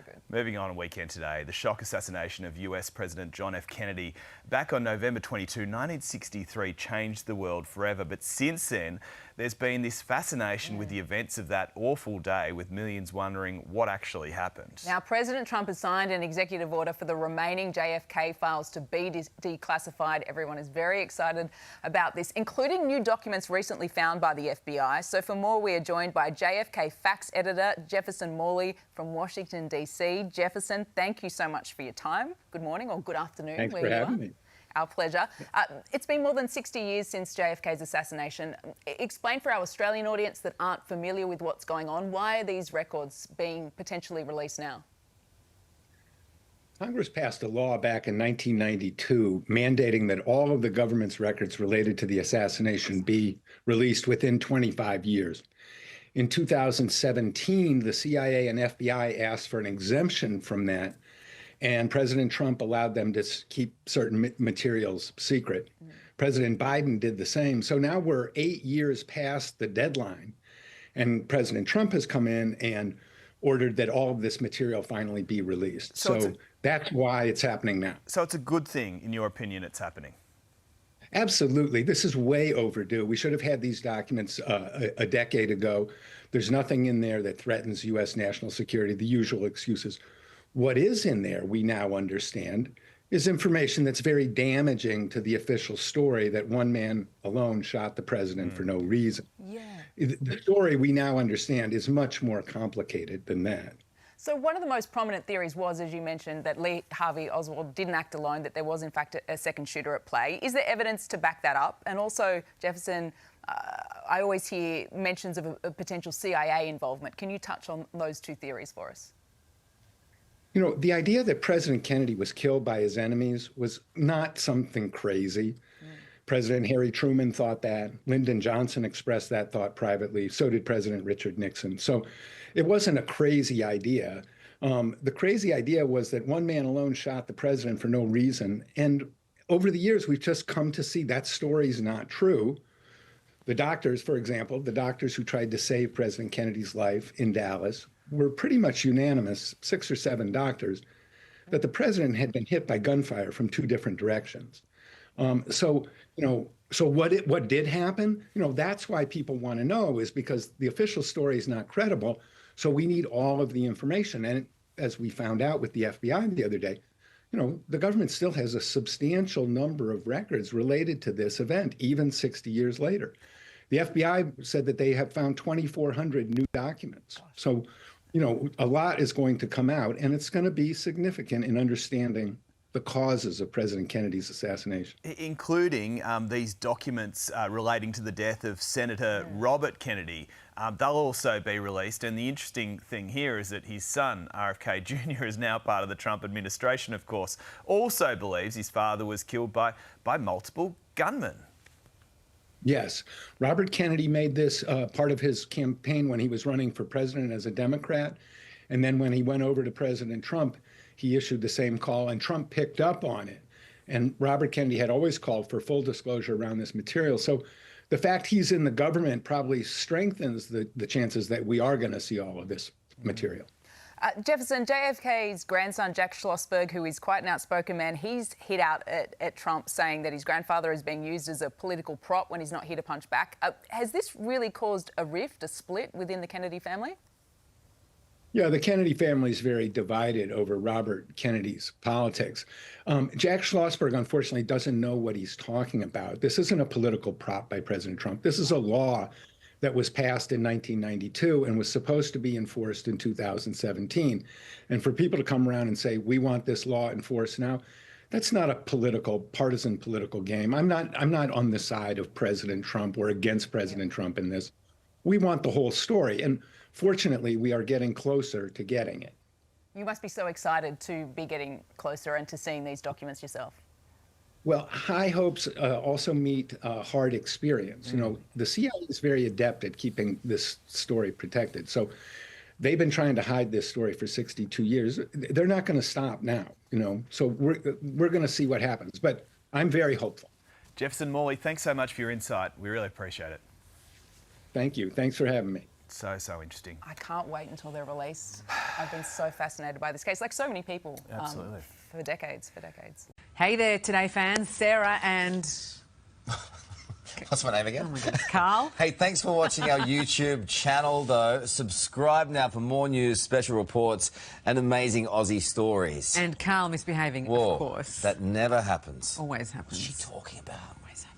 good. Moving on a weekend today, the shock assassination of US President John F. Kennedy back on November 22, 1963 changed the world forever. But since then, there's been this fascination with the events of that awful day, with millions wondering what actually happened. Now, President Trump has signed an executive order for the remaining JFK files to be declassified. Everyone is very excited about this, including new documents recently found by the FBI. So for more, we are joined by JFK facts editor Jefferson Morley from Washington, D.C. Jefferson, thank you so much for your time. Good morning or good afternoon. Thanks for having me. Our pleasure. It's been more than 60 years since JFK's assassination. Explain for our Australian audience that aren't familiar with what's going on, why are these records being potentially released now? Congress passed a law back in 1992 mandating that all of the government's records related to the assassination be released within 25 years. In 2017, the CIA and FBI asked for an exemption from that, and President Trump allowed them to keep certain materials secret. President Biden did the same. So now we're 8 years past the deadline, and President Trump has come in and ordered that all of this material finally be released. So that's why it's happening now. So it's a good thing, in your opinion, it's happening? Absolutely. This is way overdue. We should have had these documents a decade ago. There's nothing in there that threatens U.S. national security, the usual excuses. What is in there, we now understand, is information that's very damaging to the official story that one man alone shot the president for no reason. Yeah. The story we now understand is much more complicated than that. So one of the most prominent theories was, as you mentioned, that Lee Harvey Oswald didn't act alone, that there was in fact a second shooter at play. Is there evidence to back that up? And also, Jefferson, I always hear mentions of a potential CIA involvement. Can you touch on those two theories for us? You know, the idea that President Kennedy was killed by his enemies was not something crazy. President Harry Truman thought that. Lyndon Johnson expressed that thought privately. So did President Richard Nixon. So it wasn't a crazy idea. The crazy idea was that one man alone shot the president for no reason. And over the years, we've just come to see that story's not true. The doctors, for example, the doctors who tried to save President Kennedy's life in Dallas were pretty much unanimous, 6 or 7 doctors, that the president had been hit by gunfire from 2 different directions. So what did happen? That's why people want to know, is because the official story is not credible. So we need all of the information. And as we found out with the FBI the other day, the government still has a substantial number of records related to this event, even 60 years later. The FBI said that they have found 2,400 new documents. So, a lot is going to come out, and it's going to be significant in understanding the causes of President Kennedy's assassination. Including these documents relating to the death of Senator Robert Kennedy. They'll also be released. And the interesting thing here is that his son, RFK Jr, is now part of the Trump administration, of course, also believes his father was killed by multiple gunmen. Yes. Robert Kennedy made this part of his campaign when he was running for president as a Democrat. And then when he went over to President Trump, he issued the same call, and Trump picked up on it. And Robert Kennedy had always called for full disclosure around this material. So the fact he's in the government probably strengthens the chances that we are going to see all of this material. Jefferson, JFK's grandson, Jack Schlossberg, who is quite an outspoken man, he's hit out at Trump, saying that his grandfather is being used as a political prop when he's not here to punch back. Has this really caused a rift, a split within the Kennedy family? Yeah, the Kennedy family is very divided over Robert Kennedy's politics. Jack Schlossberg, unfortunately, doesn't know what he's talking about. This isn't a political prop by President Trump. This is a law that was passed in 1992 and was supposed to be enforced in 2017. And for people to come around and say, we want this law enforced now, that's not a partisan political game. I'm not on the side of President Trump or against President Trump in this. We want the whole story. And fortunately, we are getting closer to getting it. You must be so excited to be getting closer and to seeing these documents yourself. Well, high hopes also meet hard experience. The CIA is very adept at keeping this story protected. So they've been trying to hide this story for 62 years. They're not going to stop now, So we're going to see what happens. But I'm very hopeful. Jefferson Morley, thanks so much for your insight. We really appreciate it. Thank you. Thanks for having me. So interesting. I can't wait until they're released. I've been so fascinated by this case, like so many people. Absolutely. For decades. Hey there, Today fans. Sarah and... What's my name again? Oh my God, Carl. Hey, thanks for watching our YouTube channel, though. Subscribe now for more news, special reports, and amazing Aussie stories. And Carl misbehaving, Whoa, of course. that never happens. Always happens. What's she talking about? Always happens.